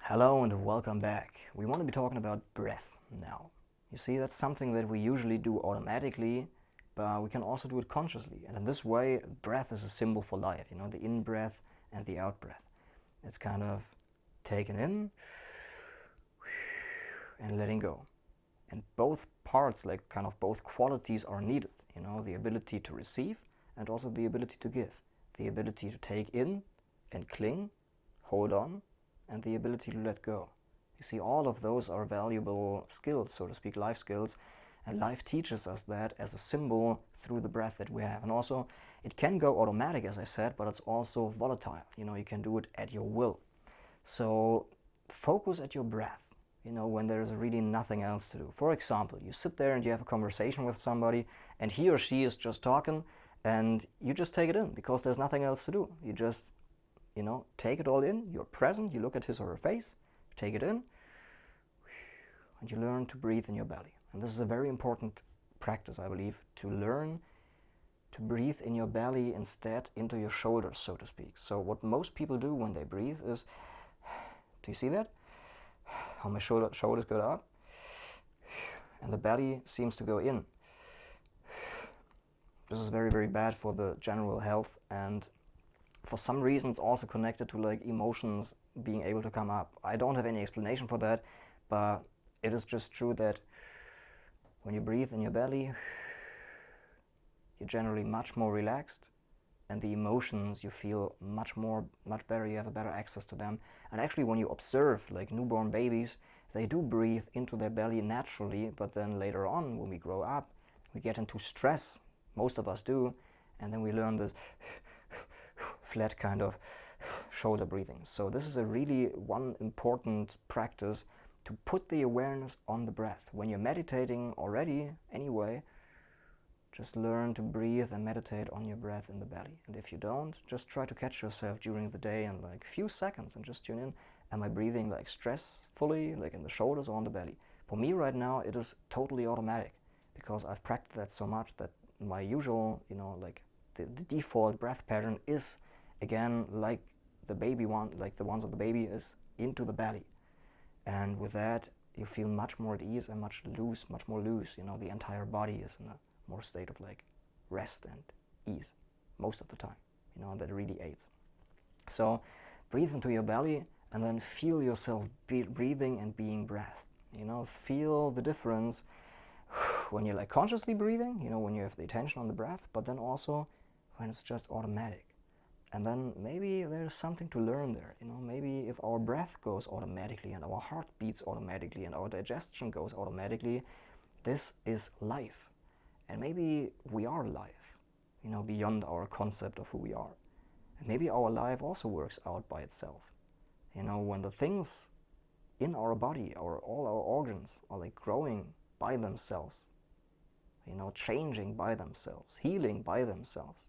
Hello and welcome back. We want to be talking about breath now. You see, that's something that we usually do automatically, but we can also do it consciously. And in this way, breath is a symbol for life, the in-breath and the out-breath. It's kind of taking in and letting go. And both parts, like kind of both qualities are needed, the ability to receive and also the ability to give. The ability to take in and cling, hold on, and the ability to let go. You see, all of those are valuable skills, so to speak, life skills, and life teaches us that as a symbol through the breath that we have. And also, it can go automatic, as I said, but it's also volatile. You can do it at your will. So focus at your breath, when there's really nothing else to do. For example, you sit there and you have a conversation with somebody, and he or she is just talking, and you just take it in because there's nothing else to do. You just take it all in, you're present, you look at his or her face, take it in, and you learn to breathe in your belly. And this is a very important practice, I believe, to learn to breathe in your belly instead into your shoulders, so to speak. So what most people do when they breathe is, do you see that? How my shoulders go up, and the belly seems to go in. This is very, very bad for the general health, and for some reason it's also connected to emotions being able to come up. I don't have any explanation for that, but it is just true that when you breathe in your belly, you're generally much more relaxed, and the emotions you feel much better, you have a better access to them. And actually when you observe newborn babies, they do breathe into their belly naturally, but then later on when we grow up, we get into stress, most of us do, and then we learn this flat kind of shoulder breathing. So this is a really one important practice, to put the awareness on the breath. When you're meditating already, anyway, just learn to breathe and meditate on your breath in the belly. And if you don't, just try to catch yourself during the day and a few seconds and just tune in. Am I breathing stressfully, in the shoulders or on the belly? For me right now, it is totally automatic because I've practiced that so much that my usual, the default breath pattern is, again, like the baby one, the ones of the baby, is into the belly. And with that, you feel much more at ease and much more loose. The entire body is in a more state of rest and ease most of the time. That really aids. So breathe into your belly and then feel yourself breathing and being breathed. Feel the difference when you're consciously breathing, when you have the attention on the breath, but then also when it's just automatic. And then maybe there's something to learn there. Maybe if our breath goes automatically and our heart beats automatically and our digestion goes automatically, this is life. And maybe we are life, beyond our concept of who we are. And maybe our life also works out by itself. When the things in our body, all our organs are growing by themselves, changing by themselves, healing by themselves,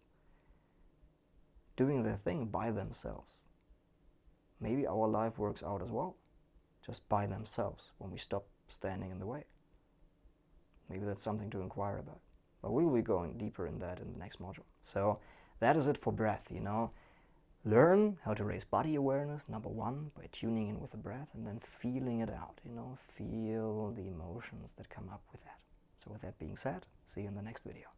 doing their thing by themselves. Maybe our life works out as well, just by themselves, when we stop standing in the way. Maybe that's something to inquire about. But we will be going deeper in that in the next module. So that is it for breath, Learn how to raise body awareness, number one, by tuning in with the breath and then feeling it out, Feel the emotions that come up with that. So with that being said, see you in the next video.